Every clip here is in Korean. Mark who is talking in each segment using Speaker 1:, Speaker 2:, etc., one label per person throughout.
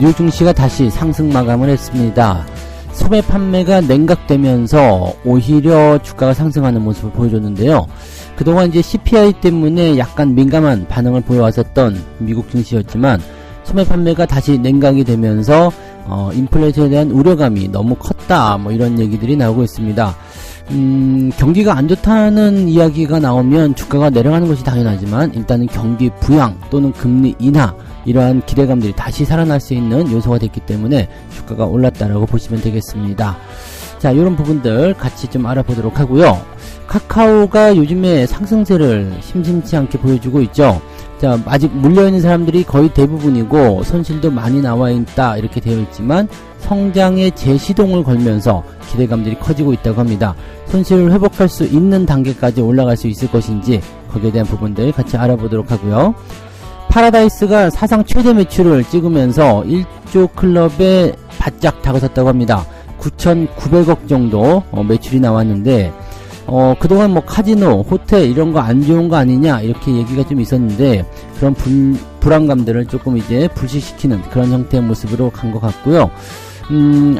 Speaker 1: 미국 증시가 다시 상승 마감을 했습니다. 소매 판매가 냉각되면서 오히려 주가가 상승하는 모습을 보여줬는데요. 그동안 이제 CPI 때문에 약간 민감한 반응을 보여왔었던 미국 증시였지만 소매 판매가 다시 냉각이 되면서 인플레이션에 대한 우려감이 너무 컸다, 뭐 이런 얘기들이 나오고 있습니다. 경기가 안 좋다는 이야기가 나오면 주가가 내려가는 것이 당연하지만 일단은 경기 부양 또는 금리 인하 이러한 기대감들이 다시 살아날 수 있는 요소가 됐기 때문에 주가가 올랐다라고 보시면 되겠습니다. 자, 이런 부분들 같이 좀 알아보도록 하고요. 카카오가 요즘에 상승세를 심심치 않게 보여주고 있죠. 자, 아직 물려있는 사람들이 거의 대부분이고 손실도 많이 나와 있다 이렇게 되어 있지만 성장의 재시동을 걸면서 기대감들이 커지고 있다고 합니다. 손실을 회복할 수 있는 단계까지 올라갈 수 있을 것인지 거기에 대한 부분들 같이 알아보도록 하고요. 파라다이스가 사상 최대 매출을 찍으면서 1조 클럽에 바짝 다가섰다고 합니다. 9,900억 정도 매출이 나왔는데 그동안 뭐 카지노, 호텔 이런 거 안 좋은 거 아니냐 이렇게 얘기가 좀 있었는데 그런 불안감들을 조금 이제 불식시키는 그런 형태의 모습으로 간 것 같고요.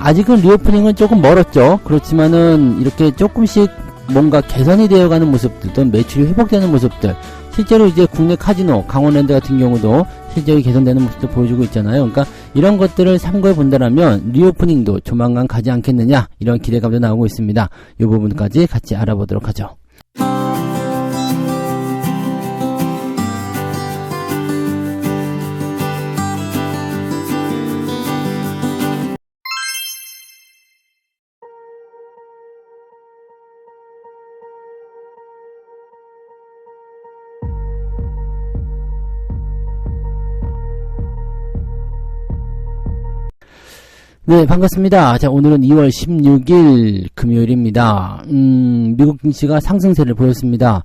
Speaker 1: 아직은 리오프닝은 조금 멀었죠. 그렇지만은 이렇게 조금씩 뭔가 개선이 되어가는 모습들 또는 매출이 회복되는 모습들, 실제로 이제 국내 카지노, 강원랜드 같은 경우도 실적이 개선되는 모습도 보여주고 있잖아요. 그러니까 이런 것들을 참고해 본다라면 리오프닝도 조만간 가지 않겠느냐 이런 기대감도 나오고 있습니다. 이 부분까지 같이 알아보도록 하죠. 네, 반갑습니다. 자, 오늘은 2월 16일 금요일입니다. 미국 증시가 상승세를 보였습니다.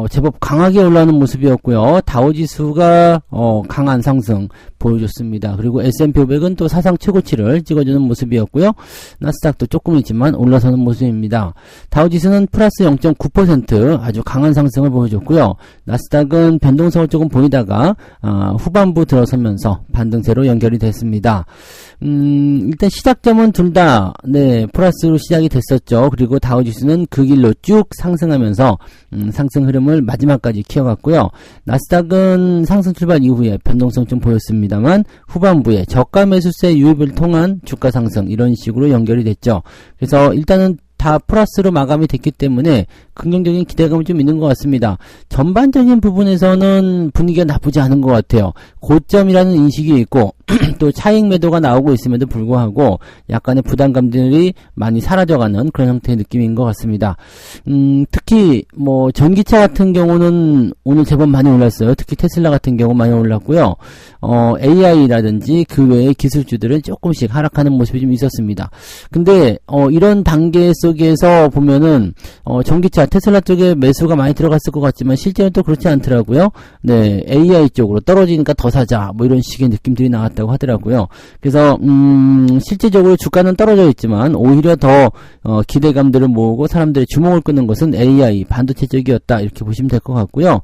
Speaker 1: 제법 강하게 올라오는 모습이었고요. 다우지수가 강한 상승 보여줬습니다. 그리고 S&P 500은 또 사상 최고치를 찍어주는 모습이었고요. 나스닥도 조금이지만 올라서는 모습입니다. 다우지수는 플러스 0.9% 아주 강한 상승을 보여줬고요. 나스닥은 변동성을 조금 보이다가 후반부 들어서면서 반등세로 연결이 됐습니다. 일단 시작점은 둘 다 플러스로 시작이 됐었죠. 그리고 다우지수는 그 길로 쭉 상승하면서 상승 흐름을 마지막까지 키워갔고요. 나스닥은 상승 출발 이후에 변동성 좀 보였습니다만 후반부에 저가 매수세 유입을 통한 주가 상승 이런 식으로 연결이 됐죠. 그래서 일단은 다 플러스로 마감이 됐기 때문에 긍정적인 기대감이 좀 있는 것 같습니다. 전반적인 부분에서는 분위기가 나쁘지 않은 것 같아요. 고점이라는 인식이 있고 또 차익 매도가 나오고 있음에도 불구하고 약간의 부담감들이 많이 사라져가는 그런 형태의 느낌인 것 같습니다. 특히 뭐 전기차 같은 경우는 오늘 제법 많이 올랐어요. 특히 테슬라 같은 경우 많이 올랐고요. AI라든지 그 외의 기술주들은 조금씩 하락하는 모습이 좀 있었습니다. 근데 이런 단계 속에서 보면은 전기차 테슬라 쪽에 매수가 많이 들어갔을 것 같지만 실제는 또 그렇지 않더라고요. 네, AI 쪽으로 떨어지니까 더 사자 뭐 이런 식의 느낌들이 나왔다고 하더라고요. 그래서 실제적으로 주가는 떨어져 있지만 오히려 더 기대감들을 모으고 사람들의 주목을 끄는 것은 AI 반도체 쪽이었다 이렇게 보시면 될 것 같고요.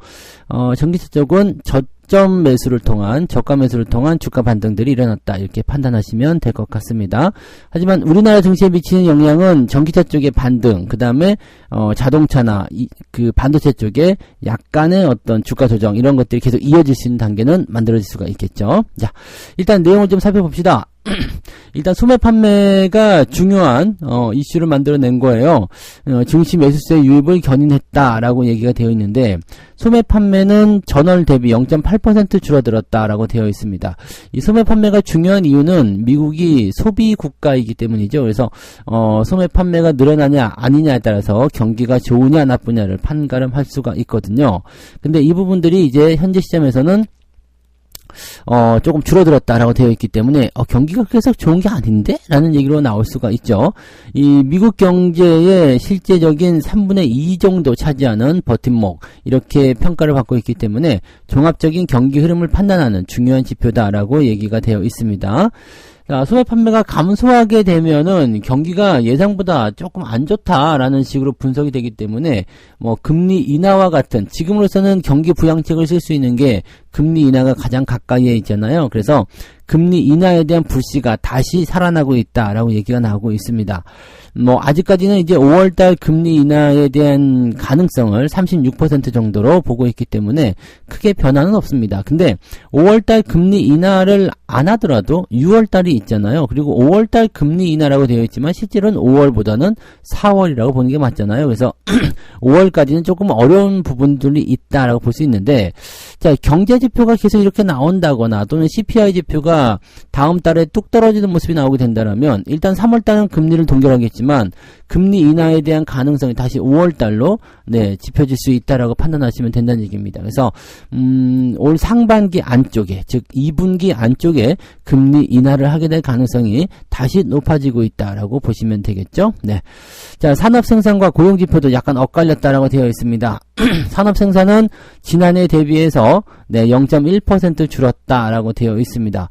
Speaker 1: 전기차 쪽은 저점 매수를 통한 저가 매수를 통한 주가 반등들이 일어났다 이렇게 판단하시면 될 것 같습니다. 하지만 우리나라 증시에 미치는 영향은 전기차 쪽의 반등, 그 다음에 자동차나 그 반도체 쪽에 약간의 어떤 주가 조정 이런 것들이 계속 이어질 수 있는 단계는 만들어질 수가 있겠죠. 자, 일단 내용을 좀 살펴봅시다. 일단 소매 판매가 중요한 이슈를 만들어낸 거예요. 증시 매수세 유입을 견인했다라고 얘기가 되어 있는데 소매 판매는 전월 대비 0.8% 줄어들었다라고 되어 있습니다. 이 소매 판매가 중요한 이유는 미국이 소비 국가이기 때문이죠. 그래서 소매 판매가 늘어나냐 아니냐에 따라서 경기가 좋으냐 나쁘냐를 판가름할 수가 있거든요. 근데 이 부분들이 이제 현재 시점에서는 조금 줄어들었다라고 되어 있기 때문에 경기가 계속 좋은 게 아닌데? 라는 얘기로 나올 수가 있죠. 이 미국 경제의 실제적인 3분의 2 정도 차지하는 버팀목 이렇게 평가를 받고 있기 때문에 종합적인 경기 흐름을 판단하는 중요한 지표다라고 얘기가 되어 있습니다. 자, 소매 판매가 감소하게 되면은 경기가 예상보다 조금 안 좋다라는 식으로 분석이 되기 때문에 뭐 금리 인하와 같은 지금으로서는 경기 부양책을 쓸 수 있는 게 금리 인하가 가장 가까이에 있잖아요. 그래서 금리 인하에 대한 불씨가 다시 살아나고 있다라고 얘기가 나오고 있습니다. 뭐 아직까지는 이제 5월달 금리 인하에 대한 가능성을 36% 정도로 보고 있기 때문에 크게 변화는 없습니다. 근데 5월달 금리 인하를 안 하더라도 6월달이 있잖아요. 그리고 5월달 금리 인하라고 되어 있지만 실제로는 5월보다는 4월이라고 보는 게 맞잖아요. 그래서 5월까지는 조금 어려운 부분들이 있다라고 볼 수 있는데, 자, 경제 지표가 계속 이렇게 나온다거나 또는 CPI 지표가 다음 달에 뚝 떨어지는 모습이 나오게 된다면 일단 3월달은 금리를 동결하겠지만 금리 인하에 대한 가능성이 다시 5월달로 짚혀질 수 있다라고 판단하시면 된다는 얘기입니다. 그래서 올 상반기 안쪽에, 즉 2분기 안쪽에 금리 인하를 하게 될 가능성이 다시 높아지고 있다라고 보시면 되겠죠. 네. 자, 산업 생산과 고용 지표도 약간 엇갈렸다라고 되어 있습니다. 산업 생산은 지난해 대비해서 0.1% 줄었다라고 되어 있습니다.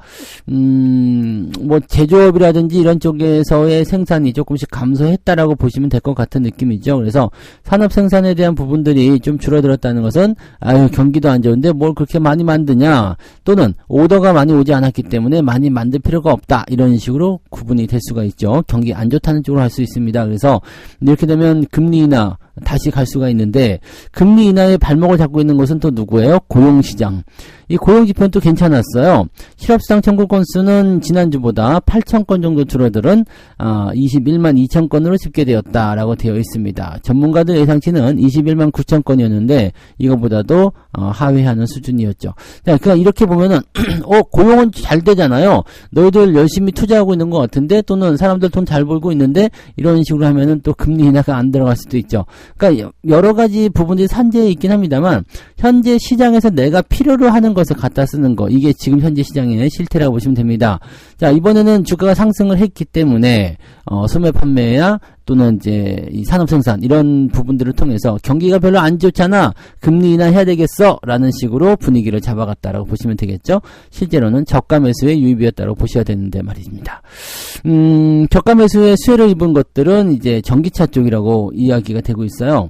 Speaker 1: 뭐 제조업이라든지 이런 쪽에서의 생산이 조금씩 감소했다라고 보시면 될 것 같은 느낌이죠. 그래서 산업 생산에 대한 부분들이 좀 줄어들었다는 것은 경기도 안 좋은데 뭘 그렇게 많이 만드냐, 또는 오더가 많이 오지 않았기 때문에 많이 만들 필요가 없다, 이런 식으로 구분이 될 수가 있죠. 경기 안 좋다는 쪽으로 할 수 있습니다. 그래서 이렇게 되면 금리 인하 다시 갈 수가 있는데, 금리 인하에 발목을 잡고 있는 것은 또 누구예요? 고용시장. 이 고용지표는 또 괜찮았어요. 실업수당 청구 건수는 지난주보다 8,000건 정도 줄어들은 21만 2천 건으로 집계되었다라고 되어 있습니다. 전문가들 예상치는 21만 9천 건이었는데 이거보다도 하회하는 수준이었죠. 자, 그러니까 이렇게 보면은 고용은 잘 되잖아요. 너희들 열심히 투자하고 있는 것 같은데, 또는 사람들 돈 잘 벌고 있는데, 이런 식으로 하면은 또 금리 인하가 안 들어갈 수도 있죠. 그러니까 여러 가지 부분들이 산재에 있긴 합니다만, 현재 시장에서 내가 필요로 하는 것을 갖다 쓰는 거, 이게 지금 현재 시장의 실태라고 보시면 됩니다. 자, 이번에는 주가가 상승을 했기 때문에 소매 판매야 또는 이제 이 산업 생산 이런 부분들을 통해서 경기가 별로 안 좋잖아, 금리 인하 해야 되겠어 라는 식으로 분위기를 잡아갔다라고 보시면 되겠죠. 실제로는 저가 매수의 유입이었다고 보셔야 되는데 말입니다. 저가 매수의 수혜를 입은 것들은 이제 전기차 쪽이라고 이야기가 되고 있어요.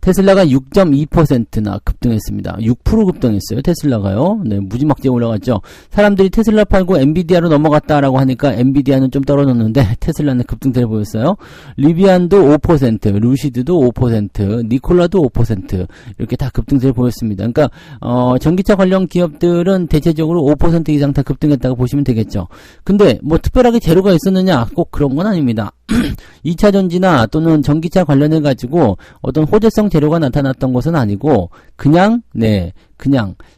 Speaker 1: 테슬라가 6.2%나 급등했습니다. 6% 급등했어요. 테슬라가요. 네, 무지막지에 올라갔죠. 사람들이 테슬라 팔고 엔비디아로 넘어갔다라고 하니까 엔비디아는 좀 떨어졌는데 테슬라는 급등세를 보였어요. 리비안도 5%, 루시드도 5%, 니콜라도 5% 이렇게 다 급등세를 보였습니다. 그러니까 전기차 관련 기업들은 대체적으로 5% 이상 다 급등했다고 보시면 되겠죠. 근데 뭐 특별하게 재료가 있었느냐? 꼭 그런 건 아닙니다. 2차 전지나 또는 전기차 관련해 가지고 어떤 호재성 재료가 나타났던 것은 아니고 그냥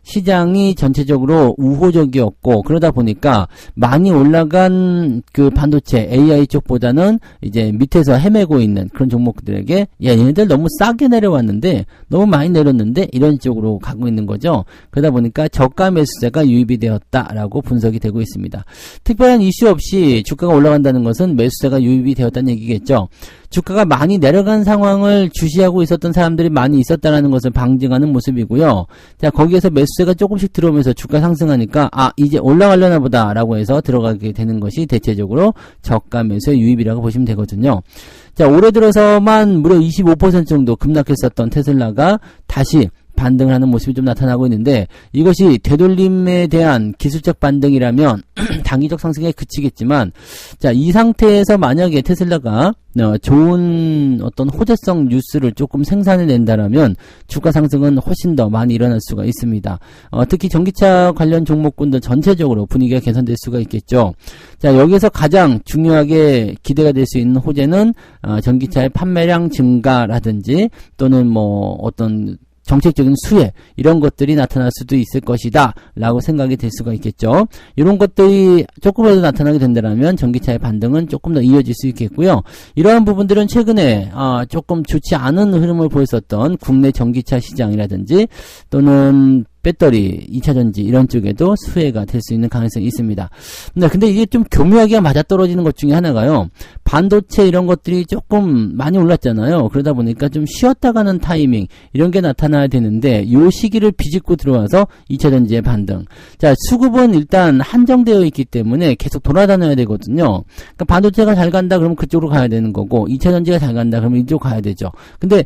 Speaker 1: 시장이 전체적으로 우호적이었고, 그러다 보니까 많이 올라간 그 반도체 AI 쪽보다는 이제 밑에서 헤매고 있는 그런 종목들에게 얘네들 너무 싸게 내려왔는데, 너무 많이 내렸는데 이런 쪽으로 가고 있는 거죠. 그러다 보니까 저가 매수세가 유입이 되었다라고 분석이 되고 있습니다. 특별한 이슈 없이 주가가 올라간다는 것은 매수세가 유입이 되었다는 얘기겠죠. 주가가 많이 내려간 상황을 주시하고 있었던 사람들이 많이 있었다는 것을 방증하는 모습이고요. 자, 거기에서 매수세가 조금씩 들어오면서 주가 상승하니까 이제 올라가려나 보다 라고 해서 들어가게 되는 것이 대체적으로 저가 매수의 유입이라고 보시면 되거든요. 자, 올해 들어서만 무려 25% 정도 급락했었던 테슬라가 다시 반등을 하는 모습이 좀 나타나고 있는데, 이것이 되돌림에 대한 기술적 반등이라면 단기적 상승에 그치겠지만, 자, 이 상태에서 만약에 테슬라가 좋은 어떤 호재성 뉴스를 조금 생산해낸다라면 주가 상승은 훨씬 더 많이 일어날 수가 있습니다. 특히 전기차 관련 종목군들 전체적으로 분위기가 개선될 수가 있겠죠. 자, 여기서 가장 중요하게 기대가 될 수 있는 호재는 전기차의 판매량 증가라든지 또는 뭐 어떤 정책적인 수혜, 이런 것들이 나타날 수도 있을 것이다 라고 생각이 될 수가 있겠죠. 이런 것들이 조금이라도 나타나게 된다면 전기차의 반등은 조금 더 이어질 수 있겠고요. 이러한 부분들은 최근에 조금 좋지 않은 흐름을 보였었던 국내 전기차 시장이라든지 또는 배터리, 2차 전지 이런 쪽에도 수혜가 될 수 있는 가능성이 있습니다. 네, 근데 이게 좀 교묘하게 맞아떨어지는 것 중에 하나가요. 반도체 이런 것들이 조금 많이 올랐잖아요. 그러다 보니까 좀 쉬었다 가는 타이밍 이런 게 나타나야 되는데 이 시기를 비집고 들어와서 2차 전지의 반등. 자, 수급은 일단 한정되어 있기 때문에 계속 돌아다녀야 되거든요. 그러니까 반도체가 잘 간다 그러면 그쪽으로 가야 되는 거고 2차 전지가 잘 간다 그러면 이쪽 가야 되죠. 근데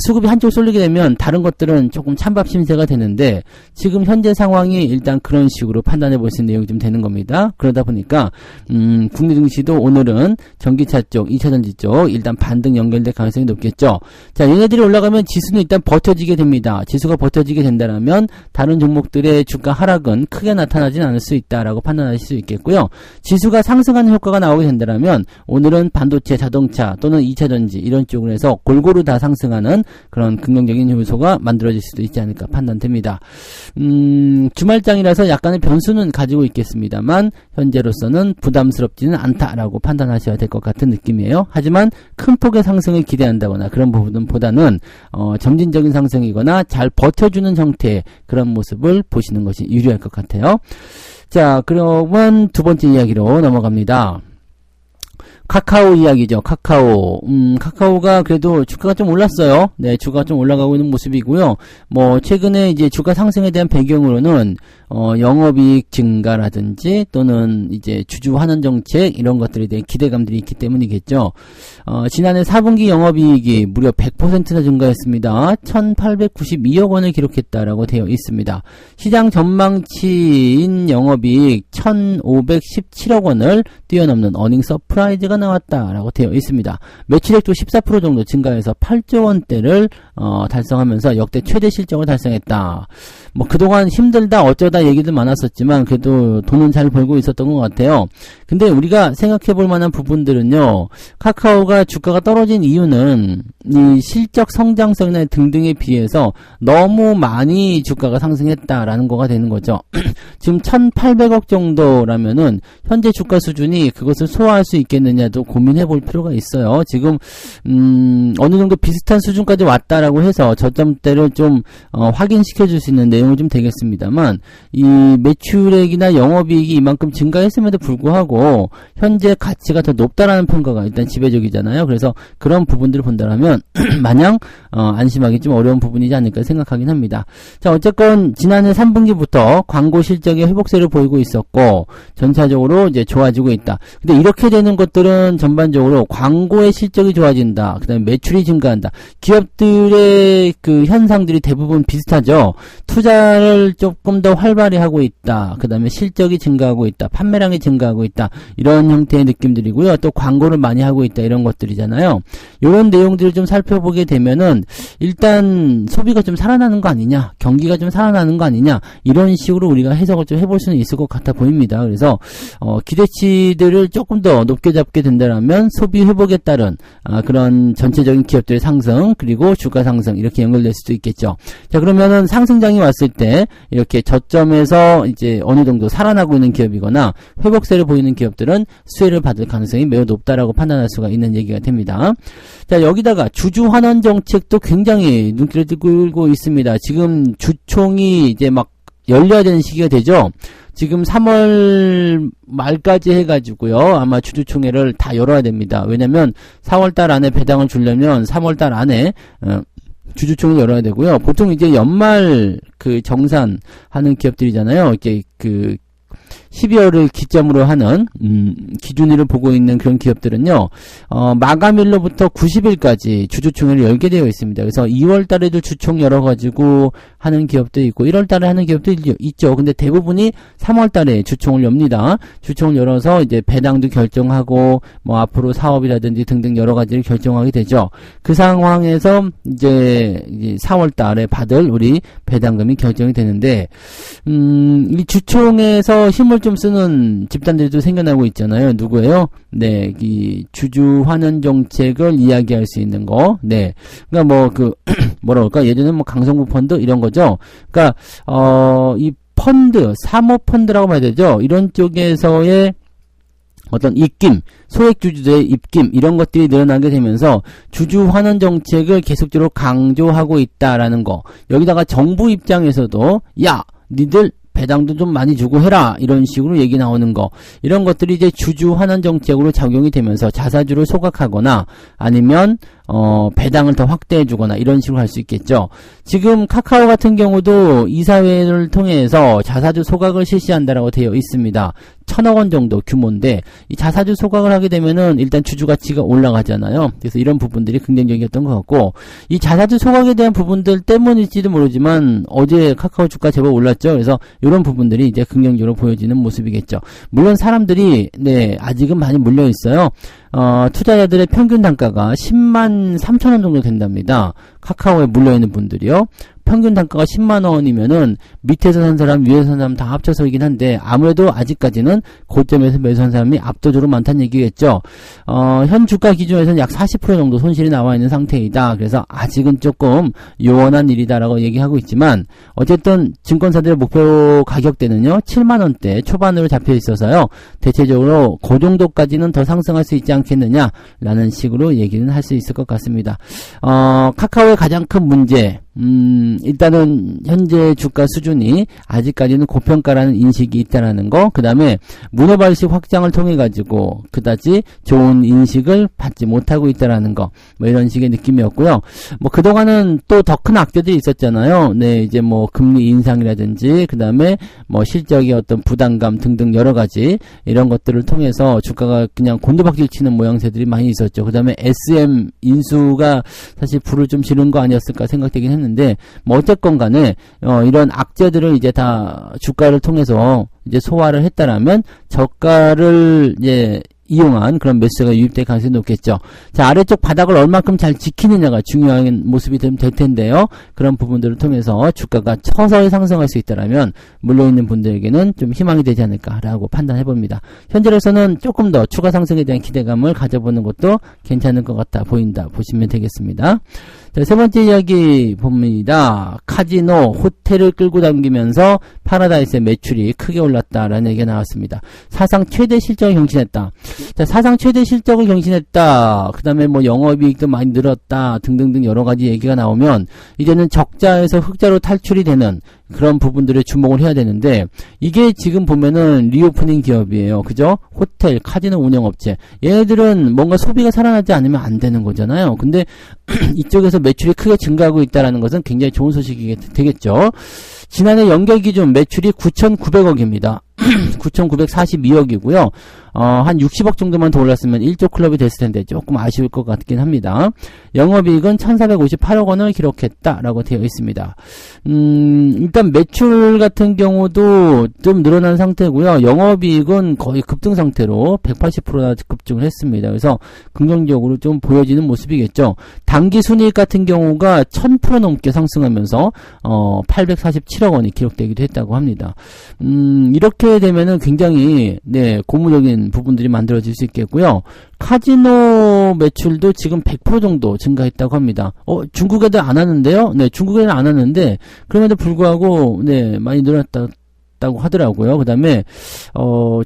Speaker 1: 수급이 한쪽 쏠리게 되면 다른 것들은 조금 찬밥 심세가 되는데 지금 현재 상황이 일단 그런 식으로 판단해 볼 수 있는 내용이 좀 되는 겁니다. 그러다 보니까 국내 증시도 오늘은 전기차 쪽, 2차전지 쪽 일단 반등 연결될 가능성이 높겠죠. 자, 얘네들이 올라가면 지수는 일단 버텨지게 됩니다. 지수가 버텨지게 된다면 다른 종목들의 주가 하락은 크게 나타나진 않을 수 있다라고 판단하실 수 있겠고요. 지수가 상승하는 효과가 나오게 된다면 오늘은 반도체, 자동차 또는 2차전지 이런 쪽으로 해서 골고루 다 상승하는 그런 긍정적인 요소가 만들어질 수도 있지 않을까 판단됩니다. 주말장이라서 약간의 변수는 가지고 있겠습니다만 현재로서는 부담스럽지는 않다라고 판단하셔야 될 것 같은 느낌이에요. 하지만 큰 폭의 상승을 기대한다거나 그런 부분보다는 점진적인 상승이거나 잘 버텨주는 형태의 그런 모습을 보시는 것이 유리할 것 같아요. 자, 그러면 두 번째 이야기로 넘어갑니다. 카카오 이야기죠. 카카오가 그래도 주가가 좀 올랐어요. 네, 주가가 좀 올라가고 있는 모습이고요. 뭐, 최근에 이제 주가 상승에 대한 배경으로는, 영업이익 증가라든지 또는 이제 주주 환원 정책 이런 것들에 대한 기대감들이 있기 때문이겠죠. 지난해 4분기 영업이익이 무려 100%나 증가했습니다. 1,892억 원을 기록했다라고 되어 있습니다. 시장 전망치인 영업이익 1,517억 원을 뛰어넘는 어닝 서프라이즈가 나왔다라고 되어 있습니다. 매출액도 14% 정도 증가해서 8조 원대를 달성하면서 역대 최대 실적을 달성했다. 뭐 그동안 힘들다 어쩌다 얘기도 많았었지만 그래도 돈은 잘 벌고 있었던 것 같아요. 근데 우리가 생각해 볼 만한 부분들은요. 카카오가 주가가 떨어진 이유는 이 실적 성장성이나 등등에 비해서 너무 많이 주가가 상승했다라는 거가 되는 거죠. 지금 1,800억 정도라면은 현재 주가 수준이 그것을 소화할 수 있겠느냐도 고민해 볼 필요가 있어요. 지금 어느 정도 비슷한 수준까지 왔다라고 해서 저점대를 좀 확인시켜 줄 수 있는 내용은 좀 되겠습니다만 이 매출액이나 영업이익이 이만큼 증가했음에도 불구하고 현재 가치가 더 높다라는 평가가 일단 지배적이잖아요. 그래서 그런 부분들을 본다면 마냥 안심하기 좀 어려운 부분이지 않을까 생각하긴 합니다. 자, 어쨌건 지난해 3분기부터 광고 실적의 회복세를 보이고 있었고 전체적으로 이제 좋아지고 있다. 근데 이렇게 되는 것들은 전반적으로 광고의 실적이 좋아진다. 그다음에 매출이 증가한다. 기업들의 그 현상들이 대부분 비슷하죠. 투자를 조금 더 활발히 하고 있다. 그다음에 실적이 증가하고 있다. 판매량이 증가하고 있다. 이런 형태의 느낌들이고요. 또 광고를 많이 하고 있다. 이런 것들이잖아요. 이런 내용들을 좀 살펴보게 되면은 일단 소비가 좀 살아나는 거 아니냐, 경기가 좀 살아나는 거 아니냐, 이런 식으로 우리가 해석을 좀 해볼 수는 있을 것 같아 보입니다. 그래서 기대치들을 조금 더 높게 잡게 된다면 소비 회복에 따른 그런 전체적인 기업들의 상승 그리고 주가 상승 이렇게 연결될 수도 있겠죠. 자, 그러면은 상승장이 왔을 때 이렇게 저점에서 이제 어느 정도 살아나고 있는 기업이거나 회복세를 보이는 기업들은 수혜를 받을 가능성이 매우 높다라고 판단할 수가 있는 얘기가 됩니다. 자, 여기다가 주주 환원 정책도 굉장히 눈길을 끌고 있습니다. 지금 주총이 이제 막 열려야 되는 시기가 되죠. 지금 3월 말까지 해가지고요. 아마 주주총회를 다 열어야 됩니다. 왜냐면 4월달 안에 배당을 주려면 3월달 안에 주주총회 열어야 되고요. 보통 이제 연말 그 정산하는 기업들이잖아요. 이게 그 12월을 기점으로 하는 기준일을 보고 있는 그런 기업들은요. 마감일로부터 90일까지 주주총회를 열게 되어 있습니다. 그래서 2월 달에도 주총 열어가지고 하는 기업도 있고 1월 달에 하는 기업도 있죠. 근데 대부분이 3월 달에 주총을 엽니다. 주총을 열어서 이제 배당도 결정하고 뭐 앞으로 사업이라든지 등등 여러 가지를 결정하게 되죠. 그 상황에서 이제 4월 달에 받을 우리 배당금이 결정이 되는데 이 주총에서 힘을 좀 쓰는 집단들도 생겨나고 있잖아요. 누구예요? 네, 이 주주 환원 정책을 이야기할 수 있는 거. 네, 그러니까 뭐 그 뭐라 그럴까? 예전에 뭐 강성구 펀드 이런 거죠. 그러니까 이 펀드, 사모펀드라고 봐야 되죠. 이런 쪽에서의 어떤 입김, 소액주주들의 입김 이런 것들이 늘어나게 되면서 주주 환원 정책을 계속적으로 강조하고 있다라는 거. 여기다가 정부 입장에서도 야, 니들 배당도 좀 많이 주고 해라 이런 식으로 얘기 나오는 거, 이런 것들이 이제 주주 환원 정책으로 작용이 되면서 자사주를 소각하거나 아니면 배당을 더 확대해 주거나 이런 식으로 할 수 있겠죠. 지금 카카오 같은 경우도 이사회를 통해서 자사주 소각을 실시한다라고 되어 있습니다. 1,000억 원 정도 규모인데 이 자사주 소각을 하게 되면은 일단 주주 가치가 올라가잖아요. 그래서 이런 부분들이 긍정적이었던 것 같고, 이 자사주 소각에 대한 부분들 때문일지도 모르지만 어제 카카오 주가 제법 올랐죠. 그래서 이런 부분들이 이제 긍정적으로 보여지는 모습이겠죠. 물론 사람들이 아직은 많이 물려 있어요. 투자자들의 평균 단가가 10만 3천 원 정도 된답니다. 카카오에 물려있는 분들이요. 평균 단가가 10만 원이면은 밑에서 산 사람, 위에서 산 사람 다 합쳐서이긴 한데 아무래도 아직까지는 고점에서 매수한 사람이 압도적으로 많다는 얘기겠죠. 현 주가 기준에서는 약 40% 정도 손실이 나와 있는 상태이다. 그래서 아직은 조금 요원한 일이다라고 얘기하고 있지만 어쨌든 증권사들의 목표 가격대는요 7만 원대 초반으로 잡혀 있어서요. 대체적으로 그 정도까지는 더 상승할 수 있지 않겠느냐라는 식으로 얘기는 할 수 있을 것 같습니다. 카카오의 가장 큰 문제, 일단은 현재 주가 수준이 아직까지는 고평가라는 인식이 있다라는 거, 그 다음에 문어발식 확장을 통해 가지고 그다지 좋은 인식을 받지 못하고 있다라는 거, 뭐 이런 식의 느낌이었고요. 뭐 그동안은 또 더 큰 악재들이 있었잖아요. 이제 뭐 금리 인상이라든지 그 다음에 뭐 실적의 어떤 부담감 등등 여러 가지 이런 것들을 통해서 주가가 그냥 곤두박질 치는 모양새들이 많이 있었죠. 그 다음에 SM 인수가 사실 불을 좀 지른 거 아니었을까 생각되긴 했는데, 뭐 어쨌건 간에 이런 악재들을 이제 다 주가를 통해서 이제 소화를 했다라면 저가를 이제 이용한 그런 매수가 유입될 가능성이 높겠죠. 자, 아래쪽 바닥을 얼마큼 잘 지키느냐가 중요한 모습이 될 텐데요. 그런 부분들을 통해서 주가가 서서히 상승할 수 있다라면 물려있는 분들에게는 좀 희망이 되지 않을까라고 판단해 봅니다. 현재로서는 조금 더 추가 상승에 대한 기대감을 가져보는 것도 괜찮을 것 같아 보인다 보시면 되겠습니다. 자, 세 번째 이야기 봅니다. 카지노, 호텔을 끌고 당기면서 파라다이스의 매출이 크게 올랐다라는 얘기가 나왔습니다. 사상 최대 실적을 경신했다. 자, 사상 최대 실적을 경신했다. 그 다음에 뭐 영업이익도 많이 늘었다. 등등등 여러 가지 얘기가 나오면 이제는 적자에서 흑자로 탈출이 되는 그런 부분들에 주목을 해야 되는데, 이게 지금 보면은 리오프닝 기업이에요. 그죠? 호텔, 카지노 운영업체. 얘네들은 뭔가 소비가 살아나지 않으면 안 되는 거잖아요. 근데 이쪽에서 매출이 크게 증가하고 있다는 것은 굉장히 좋은 소식이 되겠죠. 지난해 연결 기준 매출이 9,900억입니다. 9,942억이고요. 한 60억 정도만 더 올랐으면 1조 클럽이 됐을 텐데 조금 아쉬울 것 같긴 합니다. 영업이익은 1,458억 원을 기록했다라고 되어 있습니다. 일단 매출 같은 경우도 좀 늘어난 상태고요. 영업이익은 거의 급등 상태로 180%나 급증을 했습니다. 그래서 긍정적으로 좀 보여지는 모습이겠죠. 당기 순이익 같은 경우가 1000% 넘게 상승하면서 847억 원이 기록되기도 했다고 합니다. 이렇게 되면은 굉장히 고무적인 부분들이 만들어질 수 있겠고요. 카지노 매출도 지금 100% 정도 증가했다고 합니다. 중국 애들 안 하는데요? 네, 중국 애들 안 하는데 그럼에도 불구하고 많이 늘었다고 하더라고요. 그 다음에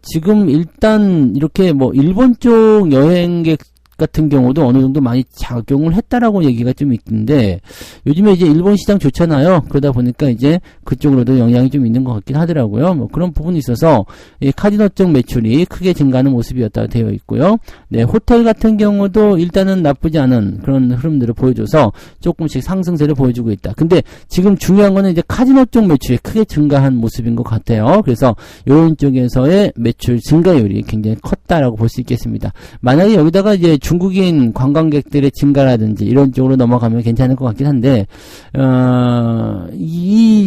Speaker 1: 지금 일단 이렇게 뭐 일본 쪽 여행객 같은 경우도 어느 정도 많이 작용을 했다라고 얘기가 좀 있는데, 요즘에 이제 일본 시장 좋잖아요. 그러다 보니까 이제 그쪽으로도 영향이 좀 있는 것 같긴 하더라고요. 뭐 그런 부분이 있어서 이 카지노 쪽 매출이 크게 증가하는 모습이었다 되어 있고요. 호텔 같은 경우도 일단은 나쁘지 않은 그런 흐름들을 보여줘서 조금씩 상승세를 보여주고 있다. 근데 지금 중요한 거는 이제 카지노 쪽 매출이 크게 증가한 모습인 것 같아요. 그래서 이런 쪽에서의 매출 증가율이 굉장히 컸다라고 볼 수 있겠습니다. 만약에 여기다가 이제 중국인 관광객들의 증가라든지 이런 쪽으로 넘어가면 괜찮을 것 같긴 한데,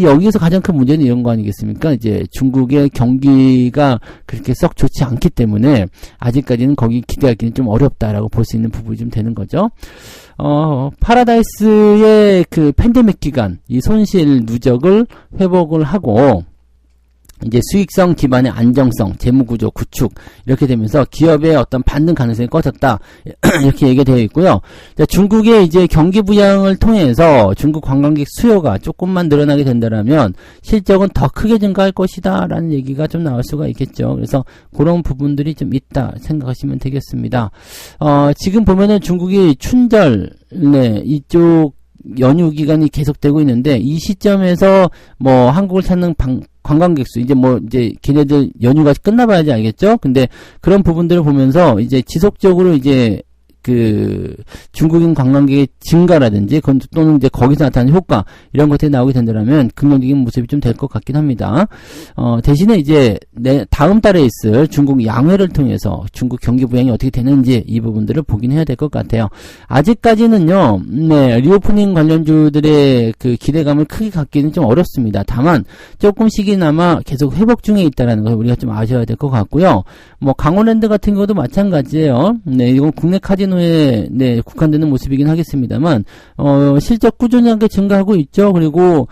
Speaker 1: 여기에서 가장 큰 문제는 이런 거 아니겠습니까? 이제 중국의 경기가 그렇게 썩 좋지 않기 때문에 아직까지는 거기 기대하기는 좀 어렵다라고 볼 수 있는 부분이 좀 되는 거죠. 파라다이스의 그 팬데믹 기간, 이 손실 누적을 회복을 하고, 이제 수익성 기반의 안정성, 재무구조 구축 이렇게 되면서 기업의 어떤 반등 가능성이 꺼졌다 이렇게 얘기가 되어 있고요. 자, 중국의 이제 경기 부양을 통해서 중국 관광객 수요가 조금만 늘어나게 된다면 실적은 더 크게 증가할 것이다라는 얘기가 좀 나올 수가 있겠죠. 그래서 그런 부분들이 좀 있다 생각하시면 되겠습니다. 지금 보면은 중국이 춘절 이쪽 연휴 기간이 계속되고 있는데, 이 시점에서 뭐 한국을 찾는 관광객 수, 이제 걔네들 연휴가 끝나봐야지 알겠죠? 근데 그런 부분들을 보면서 이제 지속적으로 이제 중국인 관광객의 증가라든지, 또는 이제 거기서 나타나는 효과, 이런 것들이 나오게 된다면 긍정적인 모습이 좀 될 것 같긴 합니다. 대신에 이제, 다음 달에 있을 중국 양회를 통해서 중국 경기 부양이 어떻게 되는지 이 부분들을 보긴 해야 될 것 같아요. 아직까지는요, 리오프닝 관련주들의 그 기대감을 크게 갖기는 좀 어렵습니다. 다만, 조금씩이나마 계속 회복 중에 있다는 걸 우리가 좀 아셔야 될 것 같고요. 뭐, 강원랜드 같은 경우도 마찬가지예요. 이건 국내 카지노에, 국한되는 모습이긴 하겠습니다만, 실적 꾸준하게 증가하고 있죠. 그리고,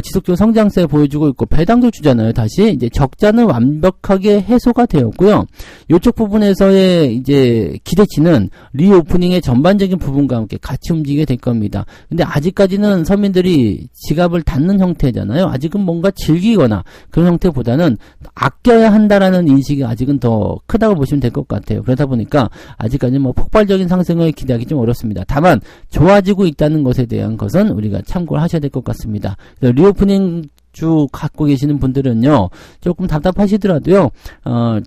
Speaker 1: 지속적으로 성장세 보여주고 있고, 배당도 주잖아요. 다시, 이제 적자는 완벽하게 해소가 되었고요. 이쪽 부분에서의 이제 기대치는 리오프닝의 전반적인 부분과 함께 같이 움직이게 될 겁니다. 근데 아직까지는 서민들이 지갑을 닫는 형태잖아요. 아직은 뭔가 즐기거나 그런 형태보다는 아껴야 한다라는 인식이 아직은 더 크다고 보시면 될 것 같아요. 그러다 보니까 아직까지는 뭐 폭발적인 상승을 기대하기 좀 어렵습니다. 다만 좋아지고 있다는 것에 대한 것은 우리가 참고를 하셔야 될 것 같습니다. 리오프닝 주 갖고 계시는 분들은요, 조금 답답하시더라도요,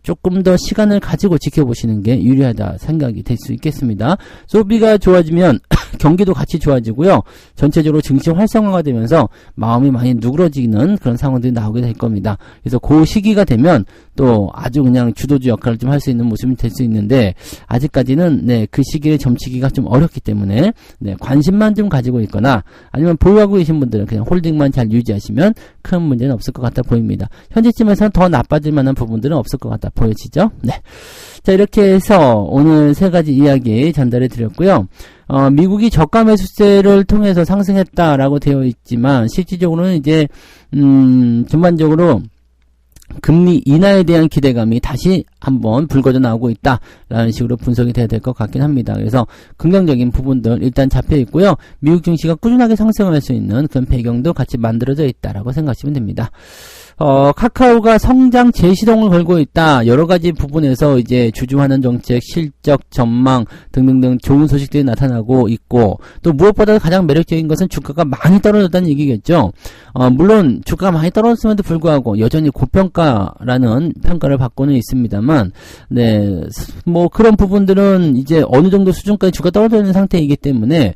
Speaker 1: 조금 더 시간을 가지고 지켜보시는 게 유리하다 생각이 될 수 있겠습니다. 소비가 좋아지면 경기도 같이 좋아지고요, 전체적으로 증시 활성화가 되면서 마음이 많이 누그러지는 그런 상황들이 나오게 될 겁니다. 그래서 그 시기가 되면 또 아주 그냥 주도주 역할을 좀 할 수 있는 모습이 될 수 있는데, 아직까지는 그 시기를 점치기가 좀 어렵기 때문에 관심만 좀 가지고 있거나 아니면 보유하고 계신 분들은 그냥 홀딩만 잘 유지하시면 큰 문제는 없을 것 같아 보입니다. 현재쯤에서는 더 나빠질 만한 부분들은 없을 것 같아 보여지죠? 네. 자, 이렇게 해서 오늘 세 가지 이야기 전달해 드렸고요. 미국이 저가 매수세를 통해서 상승했다라고 되어 있지만, 실질적으로는 이제, 전반적으로 금리 인하에 대한 기대감이 다시 한번 불거져 나오고 있다라는 식으로 분석이 돼야 될 것 같긴 합니다. 그래서 긍정적인 부분들 일단 잡혀 있고요. 미국 증시가 꾸준하게 상승할 수 있는 그런 배경도 같이 만들어져 있다라고 생각하시면 됩니다. 카카오가 성장 재시동을 걸고 있다. 여러 가지 부분에서 이제 주주환원 정책, 실적 전망 등등등 좋은 소식들이 나타나고 있고, 또 무엇보다 가장 매력적인 것은 주가가 많이 떨어졌다는 얘기겠죠. 물론 주가가 많이 떨어졌음에도 불구하고 여전히 고평가라는 평가를 받고는 있습니다만, 뭐 그런 부분들은 이제 어느 정도 수준까지 주가 떨어져 있는 상태이기 때문에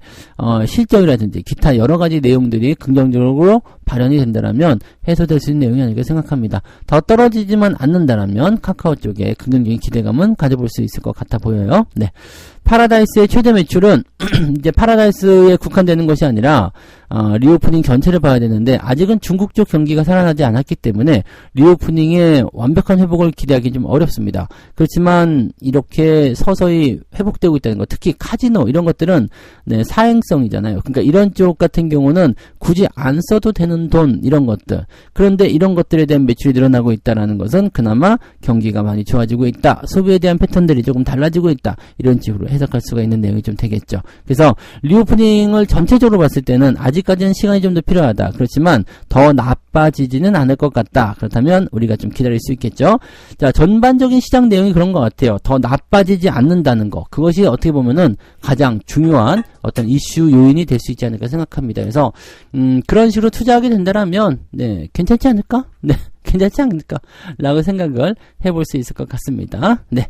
Speaker 1: 실적이라든지 기타 여러 가지 내용들이 긍정적으로 발현이 된다라면 해소될 수 있는 내용이 아닐까 생각합니다. 더 떨어지지만 않는다라면 카카오 쪽에 긍정적인 기대감은 가져볼 수 있을 것 같아 보여요. 네. 파라다이스의 최대 매출은 이제 파라다이스에 국한되는 것이 아니라 리오프닝 전체를 봐야 되는데, 아직은 중국 쪽 경기가 살아나지 않았기 때문에 리오프닝의 완벽한 회복을 기대하기 좀 어렵습니다. 그렇지만 이렇게 서서히 회복되고 있다는 것, 특히 카지노 이런 것들은 사행성이잖아요. 그러니까 이런 쪽 같은 경우는 굳이 안 써도 되는 돈 이런 것들, 그런데 이런 것들에 대한 매출이 늘어나고 있다는 것은 그나마 경기가 많이 좋아지고 있다, 소비에 대한 패턴들이 조금 달라지고 있다, 이런 식으로 해석할 수가 있는 내용이 좀 되겠죠. 그래서 리오프닝을 전체적으로 봤을 때는 아직까지는 시간이 좀 더 필요하다. 그렇지만 더 나빠지지는 않을 것 같다. 그렇다면 우리가 좀 기다릴 수 있겠죠. 자, 전반적인 시장 내용이 그런 것 같아요. 더 나빠지지 않는다는 거, 그것이 어떻게 보면은 가장 중요한 어떤 이슈 요인이 될 수 있지 않을까 생각합니다. 그래서 그런 식으로 투자하게 된다면 괜찮지 않을까? 괜찮지 않을까? 라고 생각을 해볼 수 있을 것 같습니다. 네.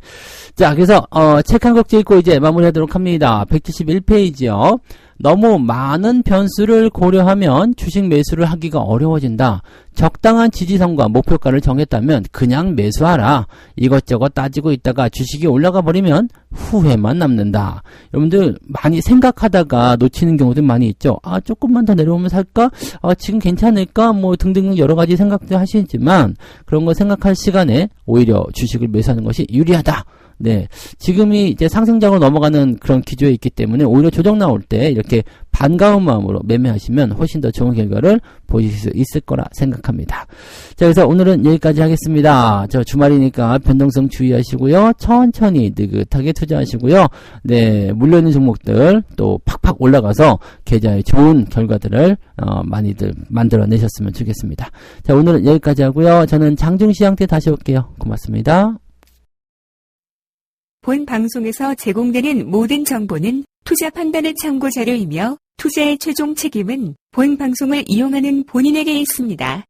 Speaker 1: 자, 그래서 책 한 권 읽고 이제 마무리하도록 합니다. 171페이지요. 너무 많은 변수를 고려하면 주식 매수를 하기가 어려워진다. 적당한 지지선과 목표가를 정했다면 그냥 매수하라. 이것저것 따지고 있다가 주식이 올라가 버리면 후회만 남는다. 여러분들 많이 생각하다가 놓치는 경우도 많이 있죠. 조금만 더 내려오면 살까? 지금 괜찮을까? 뭐 등등 여러 가지 생각들 하시지만, 그런 거 생각할 시간에 오히려 주식을 매수하는 것이 유리하다. 지금이 이제 상승장으로 넘어가는 그런 기조에 있기 때문에 오히려 조정 나올 때 이렇게 반가운 마음으로 매매하시면 훨씬 더 좋은 결과를 보실 수 있을 거라 생각합니다. 자, 그래서 오늘은 여기까지 하겠습니다. 주말이니까 변동성 주의하시고요. 천천히 느긋하게 투자하시고요. 물려있는 종목들 또 팍팍 올라가서 계좌에 좋은 결과들을 많이들 만들어내셨으면 좋겠습니다. 자, 오늘은 여기까지 하고요. 저는 장중시장 때 다시 올게요. 고맙습니다.
Speaker 2: 본 방송에서 제공되는 모든 정보는 투자 판단의 참고 자료이며 투자의 최종 책임은 본 방송을 이용하는 본인에게 있습니다.